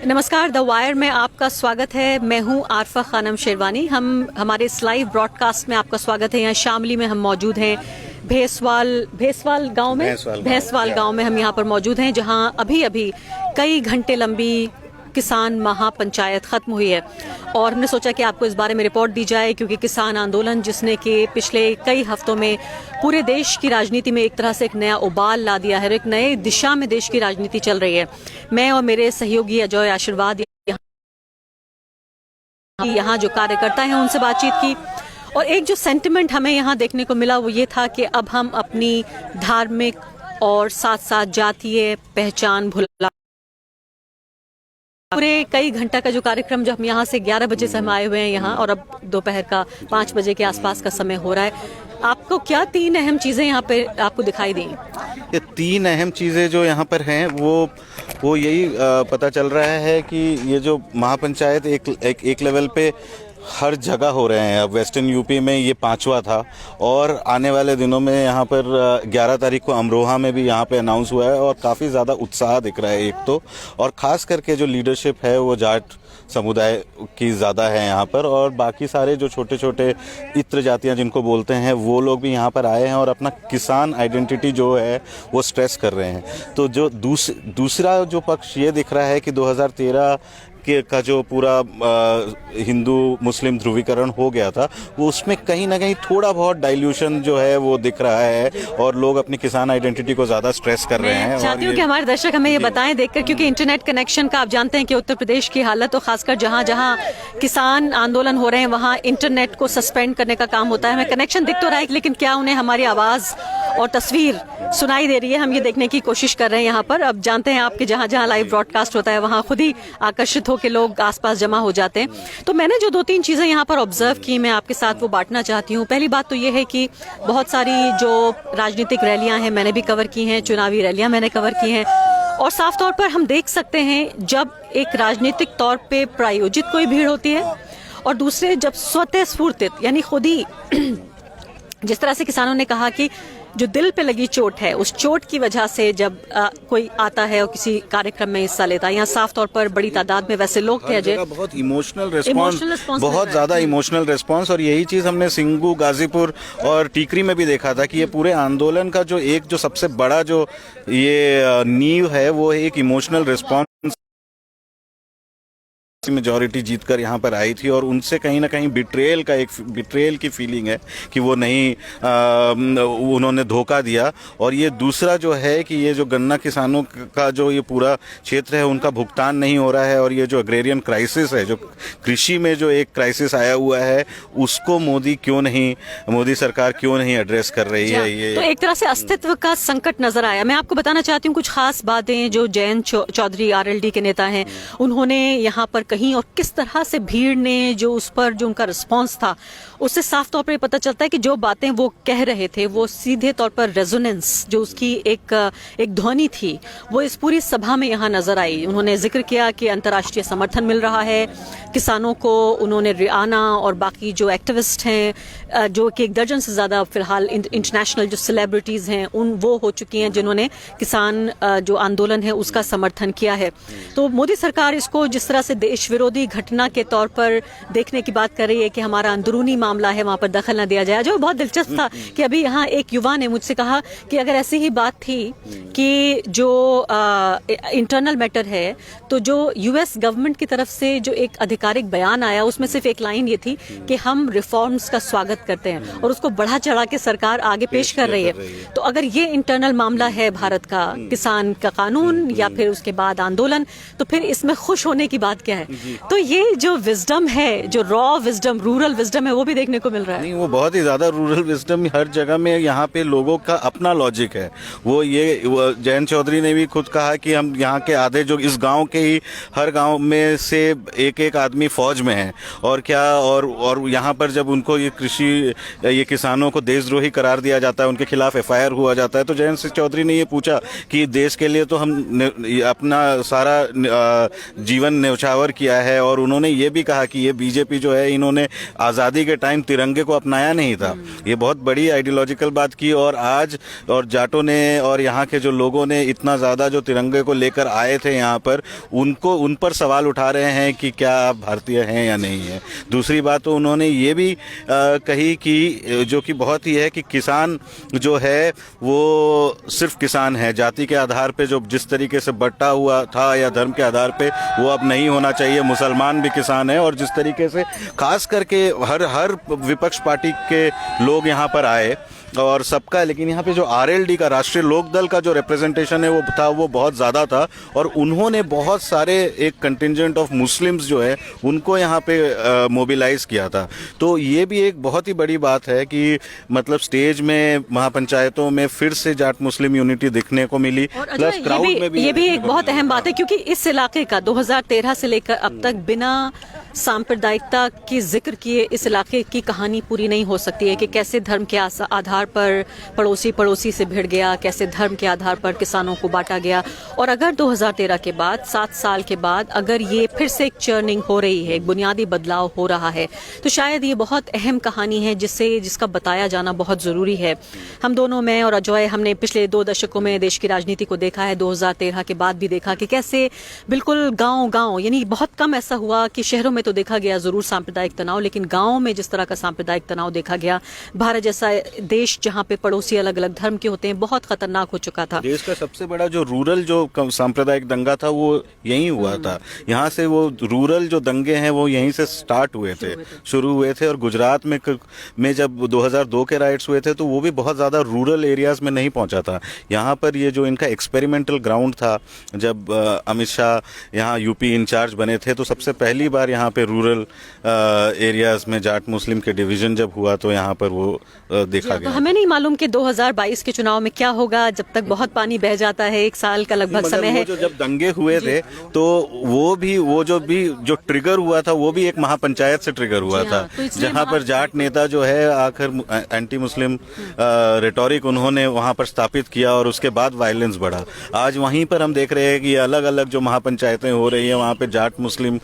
नमस्कार, the wire में आपका स्वागत है। मैं हूं आरफा खानम शेरवानी। हमारे इस लाइव ब्रॉडकास्ट में आपका स्वागत है। यहाँ शामली में हम मौजूद हैं, भैंसवाल गांव में हम यहाँ पर मौजूद हैं, जहाँ अभी कई घंटे लंबी किसान महापंचायत खत्म हुई है और हमने सोचा कि आपको इस बारे में रिपोर्ट दी जाए, क्योंकि किसान आंदोलन जिसने कि पिछले कई हफ्तों में पूरे देश की राजनीति में एक तरह से एक नया उबाल ला दिया है, एक नए दिशा में देश की राजनीति चल रही है। मैं और मेरे सहयोगी अजय आशीर्वाद यहाँ जो कार्यकर्ता हैं उनसे बातचीत की, और एक जो सेंटिमेंट हमें यहाँ देखने को मिला वो ये था कि अब हम अपनी धार्मिक और साथ साथ जातीय पहचान भुला। पूरे कई घंटा का जो कार्यक्रम, जो हम यहाँ से 11 बजे से हम आए हुए हैं यहाँ, और अब दोपहर का 5 बजे के आसपास का समय हो रहा है। आपको क्या 3 अहम चीजें यहाँ पे आपको दिखाई दी? ये 3 अहम चीजें जो यहाँ पर हैं वो यही पता चल रहा है कि ये जो महापंचायत एक लेवल पे हर जगह हो रहे हैं। अब वेस्टर्न यूपी में ये 5वां था और आने वाले दिनों में यहाँ पर 11 तारीख को अमरोहा में भी यहाँ पे अनाउंस हुआ है और काफ़ी ज़्यादा उत्साह दिख रहा है एक तो, और ख़ास करके जो लीडरशिप है वो जाट समुदाय की ज़्यादा है यहाँ पर, और बाकी सारे जो छोटे छोटे इत्र जातियाँ जिनको बोलते हैं वो लोग भी यहाँ पर आए हैं और अपना किसान आइडेंटिटी जो है वो स्ट्रेस कर रहे हैं। तो जो दूसरा जो पक्ष ये दिख रहा है कि 2013 का जो पूरा हिंदू मुस्लिम ध्रुवीकरण हो गया था, वो उसमें कहीं ना कहीं थोड़ा बहुत डाइल्यूशन जो है वो दिख रहा है और लोग अपनी किसान आइडेंटिटी को ज़्यादा स्ट्रेस कर रहे हैं। चाहती हूँ कि हमारे दर्शक हमें ये बताएं देखकर, क्योंकि इंटरनेट कनेक्शन का आप जानते हैं कि उत्तर प्रदेश की हालत, तो खासकर जहाँ जहाँ किसान आंदोलन हो रहे हैं वहाँ इंटरनेट को सस्पेंड करने का काम होता है। हमें कनेक्शन दिख तो रहा है, लेकिन क्या उन्हें हमारी आवाज़ और तस्वीर सुनाई दे रही है? हम ये देखने की कोशिश कर रहे हैं यहाँ पर। अब जानते हैं आपके जहाँ जहाँ लाइव ब्रॉडकास्ट होता है वहाँ खुद ही आकर्षित होकर लोग आसपास जमा हो जाते हैं। तो मैंने जो 2-3 चीजें यहाँ पर ऑब्जर्व की, मैं आपके साथ वो बांटना चाहती हूँ। पहली बात तो ये है कि बहुत सारी जो राजनीतिक रैलियां हैं मैंने भी कवर की हैं, चुनावी रैलियां मैंने कवर की हैं, और साफ तौर पर हम देख सकते हैं जब एक राजनीतिक तौर पे प्रायोजित कोई भीड़ होती है और दूसरे जब स्वतः स्फूर्तित, यानी खुद ही जिस तरह से किसानों ने कहा कि जो दिल पे लगी चोट है, उस चोट की वजह से जब कोई आता है और किसी कार्यक्रम में हिस्सा लेता है। यहाँ साफ तौर पर बड़ी तादाद में वैसे लोग थे अजय, बहुत इमोशनल रिस्पांस, बहुत ज्यादा इमोशनल रिस्पांस, और यही चीज हमने सिंगू, गाजीपुर और टीकरी में भी देखा था कि ये पूरे आंदोलन का जो सबसे बड़ा जो ये नींव है वो एक इमोशनल रिस्पांस मेजॉरिटी जीतकर यहाँ पर आई थी, और उनसे कहीं ना कहीं बिट्रेयल की फीलिंग है कि वो नहीं उन्होंने धोखा दिया। और ये दूसरा जो है कि ये जो गन्ना किसानों का जो ये पूरा क्षेत्र है उनका भुगतान नहीं हो रहा है, और ये जो अग्रेरियन क्राइसिस है, जो कृषि में जो एक क्राइसिस आया हुआ है, उसको मोदी सरकार क्यों नहीं एड्रेस कर रही है? ये तो एक तरह से अस्तित्व का संकट नजर आया। मैं आपको बताना चाहती हूँ कुछ खास बातें जो जयंत चौधरी RLD के नेता हैं उन्होंने यहाँ पर कहीं, और किस तरह से भीड़ ने जो उस पर जो उनका रिस्पांस था उससे साफ तौर पर पता चलता है कि जो बातें वो कह रहे थे वो सीधे तौर पर रेजोनेंस, जो उसकी एक ध्वनि थी, वो इस पूरी सभा में यहाँ नजर आई। उन्होंने जिक्र किया कि अंतर्राष्ट्रीय समर्थन मिल रहा है किसानों को। उन्होंने रियाना और बाकी जो एक्टिविस्ट हैं, जो कि 1 दर्जन से ज्यादा फिलहाल इंटरनेशनल जो सेलिब्रिटीज हैं वो हो चुकी हैं जिन्होंने किसान जो आंदोलन है उसका समर्थन किया है। तो मोदी सरकार इसको जिस तरह से देश विरोधी घटना के तौर पर देखने की बात कर रही है कि हमारा अंदरूनी मामला है, वहां पर दखल न दिया जाए। जो बहुत दिलचस्प था कि अभी यहाँ एक युवा ने मुझसे कहा कि अगर ऐसी ही बात थी कि जो इंटरनल मैटर है, तो जो US गवर्नमेंट की तरफ से जो एक आधिकारिक बयान आया उसमें सिर्फ एक लाइन ये थी कि हम रिफॉर्म्स का स्वागत करते हैं, और उसको बढ़ा चढ़ा के सरकार आगे पेश कर रही है। तो अगर ये इंटरनल मामला है भारत का, किसान का कानून या फिर उसके बाद आंदोलन, तो फिर इसमें खुश होने की बात क्या है? तो ये जो विजडम है, जो रॉ विजडम, रूरल विजडम है, वो भी देखने को मिल रहा है। नहीं, वो बहुत ही ज्यादा रूरल विजडम हर जगह में, यहाँ पे लोगों का अपना लॉजिक है। वो जयंत चौधरी ने भी खुद कहा कि हम यहाँ के आधे जो इस गांव के ही हर गांव में से एक आदमी फौज में है, और क्या और यहाँ पर जब उनको ये किसानों को देशद्रोही करार दिया जाता है, उनके खिलाफ FIR हुआ जाता है, तो जयंत चौधरी ने ये पूछा कि देश के लिए तो हम अपना सारा जीवन न्यौछावर किया है, और उन्होंने ये भी कहा कि ये बीजेपी जो है इन्होंने आज़ादी के टाइम तिरंगे को अपनाया नहीं था। ये बहुत बड़ी आइडियोलॉजिकल बात की, और आज और जाटों ने और यहाँ के जो लोगों ने इतना ज़्यादा जो तिरंगे को लेकर आए थे यहाँ पर, उन पर सवाल उठा रहे हैं कि क्या आप भारतीय हैं या नहीं है। दूसरी बात तो उन्होंने ये भी कही कि जो कि बहुत ही है कि किसान जो है वो सिर्फ किसान है, जाति के आधार पे जो जिस तरीके से बंटा हुआ था या धर्म के आधार पे वो अब नहीं होना चाहिए। मुसलमान भी किसान है, और जिस तरीके से खास करके हर विपक्ष पार्टी के लोग यहाँ पर आए और सबका, लेकिन यहाँ पे जो आरएलडी का, राष्ट्रीय लोकदल का जो रिप्रेजेंटेशन है वो बहुत ज़्यादा था, और उन्होंने बहुत सारे एक कंटिंजेंट ऑफ मुस्लिम्स जो है उनको यहाँ पे मोबिलाइज किया था। तो ये भी एक बहुत ही बड़ी बात है कि मतलब स्टेज में महापंचायतों में फिर से जाट मुस्लिम यूनिटी दिखने को मिली, प्लस क्राउड में भी। ये भी एक बहुत अहम बात है, क्योंकि इस इलाके का 2013 से लेकर अब तक बिना सांप्रदायिकता के जिक्र किए इस इलाके की कहानी पूरी नहीं हो सकती है कि कैसे धर्म के आधार पर पड़ोसी से भिड़ गया, कैसे धर्म के आधार पर किसानों को बांटा गया। और अगर 2013 के बाद 7 साल के बाद अगर ये फिर से एक चर्निंग हो रही है, एक बुनियादी बदलाव हो रहा है, तो शायद ये बहुत अहम कहानी है जिसका बताया जाना बहुत ज़रूरी है। हम दोनों, मैं और अजय, हमने पिछले 2 दशकों में देश की राजनीति को देखा है, 2013 के बाद भी देखा कि कैसे बिल्कुल गाँव यानी बहुत कम ऐसा हुआ कि शहरों में तो देखा गया जरूर सांप्रदायिक तनाव, लेकिन गाँव में जिस तरह का सांप्रदायिक तनाव देखा गया, भारत जैसा देश जहाँ पे पड़ोसी अलग अलग धर्म के होते हैं, बहुत खतरनाक हो चुका था। देश का सबसे बड़ा जो रूरल जो सांप्रदायिक दंगा था वो यहीं हुआ था। यहाँ से वो रूरल जो दंगे हैं वो यहीं से शुरू हुए थे। और गुजरात में जब 2002 के राइट्स हुए थे तो वो भी बहुत ज़्यादा रूरल एरियाज में नहीं पहुंचा था। यहाँ पर ये जो इनका एक्सपेरिमेंटल ग्राउंड था, जब अमित शाह यहाँ यूपी इंचार्ज बने थे तो सबसे पहली बार यहाँ पे रूरल एरियाज में जाट मुस्लिम के डिवीजन जब हुआ तो यहाँ पर वो देखा गया। तो हमें नहीं मालूम कि 2022 के चुनाव में क्या होगा, जब तक बहुत पानी बह जाता है, 1 साल का लगभग समय है। जब दंगे हुए थे तो वो जो ट्रिगर हुआ था वो भी एक महापंचायत से ट्रिगर हुआ था, जहाँ पर जाट नेता जो है आखिर एंटी मुस्लिम रेटोरिक उन्होंने वहाँ पर स्थापित किया, और उसके बाद वायलेंस बढ़ा। आज वहीं पर हम देख रहे हैं कि अलग अलग जो महापंचायतें हो रही है वहाँ पे जाट मुस्लिम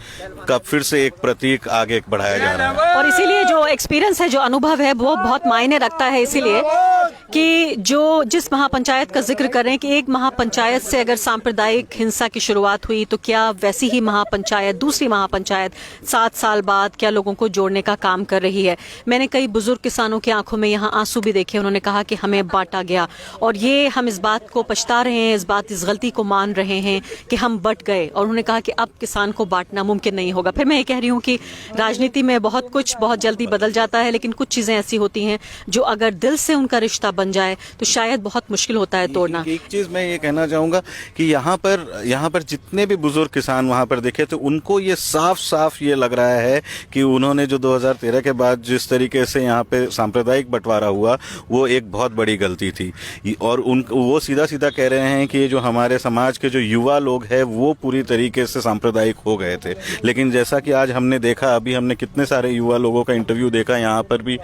का फिर से एक प्रतीक आगे बढ़ाया जा रहा है। और इसीलिए जो एक्सपीरियंस है, जो अनुभव है, वो बहुत मायने रखता है, इसीलिए कि जिस महापंचायत का जिक्र कर रहे हैं कि एक महापंचायत से अगर सांप्रदायिक हिंसा की शुरुआत हुई तो क्या वैसी ही महापंचायत, दूसरी महापंचायत 7 साल बाद क्या लोगों को जोड़ने का काम कर रही है। मैंने कई बुजुर्ग किसानों की आंखों में यहाँ आंसू भी देखे, उन्होंने कहा कि हमें बांटा गया, और ये हम इस बात को पछता रहे हैं, इस गलती को मान रहे हैं कि हम बट गए, और उन्होंने कहा कि अब किसान को बांटना मुमकिन नहीं होगा। फिर मैं ये कह रही हूँ कि राजनीति में बहुत कुछ बहुत जल्दी बदल जाता है, लेकिन कुछ चीजें ऐसी होती हैं जो अगर दिल से उनका रिश्ता बन जाए तो शायद बहुत मुश्किल होता है तोड़ना। एक चीज मैं ये कहना चाहूंगा कि यहाँ पर जितने भी बुजुर्ग किसान वहाँ पर देखे तो उनको ये साफ ये लग रहा है कि उन्होंने जो 2013 के बाद जिस तरीके से यहाँ पे सांप्रदायिक बंटवारा हुआ वो एक बहुत बड़ी गलती थी, और वो सीधा कह रहे हैं कि जो हमारे समाज के जो युवा लोग हैं वो पूरी तरीके से सांप्रदायिक हो गए थे। लेकिन जैसा कि आज हमने देखा, अभी हमने कितने सारे युवा लोगों का इंटरव्यू देखा यहाँ पर भी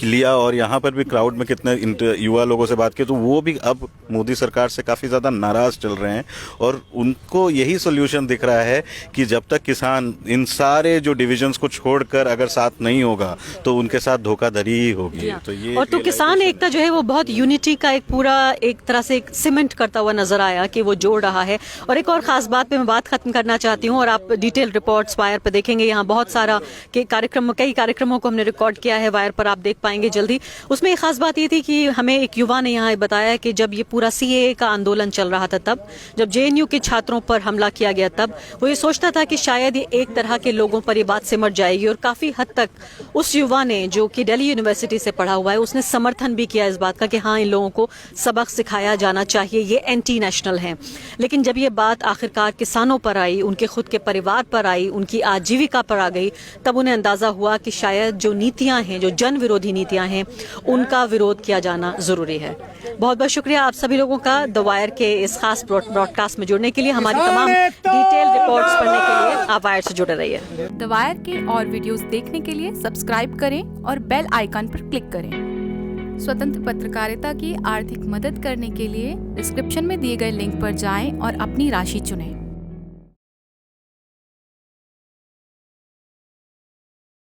लिया, और यहाँ पर भी क्राउड में कितने युवा लोगों से बात की, तो वो भी अब मोदी सरकार से काफ़ी ज़्यादा नाराज़ चल रहे हैं, और उनको यही सोल्यूशन दिख रहा है कि जब तक किसान इन सारे जो डिविजन्स को छोड़कर अगर साथ नहीं होगा तो उनके साथ धोखाधड़ी ही होगी। तो ये और तो किसान एकता जो है वो बहुत यूनिटी का एक पूरा एक तरह से एक सीमेंट करता हुआ नजर आया कि वो जोड़ रहा है। और एक और खास बात पे मैं बात खत्म करना चाहती हूँ, और आप डिटेल रिपोर्ट्स वायर पर देखेंगे, यहाँ बहुत सारा कई कार्यक्रमों को हमने रिकॉर्ड किया है, वायर पर आप देख पाएंगे जल्दी। उसमें एक खास बात ये थी कि हमें एक युवा ने यहाँ बताया कि जब ये पूरा CAA का आंदोलन चल रहा था, तब जब JNU के छात्रों पर हमला किया गया, तब वो ये सोचता था कि शायद ये एक तरह के लोगों पर ये बात सिमट जाएगी, और काफी हद तक उस युवा ने जो कि दिल्ली यूनिवर्सिटी से पढ़ा हुआ है उसने समर्थन भी किया इस बात का कि हाँ, इन लोगों को सबक सिखाया जाना चाहिए, ये एंटी नेशनल हैं। लेकिन जब ये बात आखिरकार किसानों पर आई, उनके खुद के परिवार पर आई, उनकी आजीविका पर आ गई, तब उन्हें अंदाजा हुआ कि शायद जो नीतियां हैं, जो जन विरोधी नीतियां हैं, उनका विरोध किया जाना जरूरी है। बहुत बहुत शुक्रिया आप सभी लोगों का द वायर के इस खास ब्रॉडकास्ट में जुड़ने के लिए। हमारी तमाम डिटेल रिपोर्ट्स पढ़ने के लिए आप वायर से जुड़े रहिए। द वायर के और वीडियोस देखने के लिए सब्सक्राइब करें और बेल आइकन पर क्लिक करें। स्वतंत्र पत्रकारिता की आर्थिक मदद करने के लिए डिस्क्रिप्शन में दिए गए लिंक पर जाएं और अपनी राशि चुनें।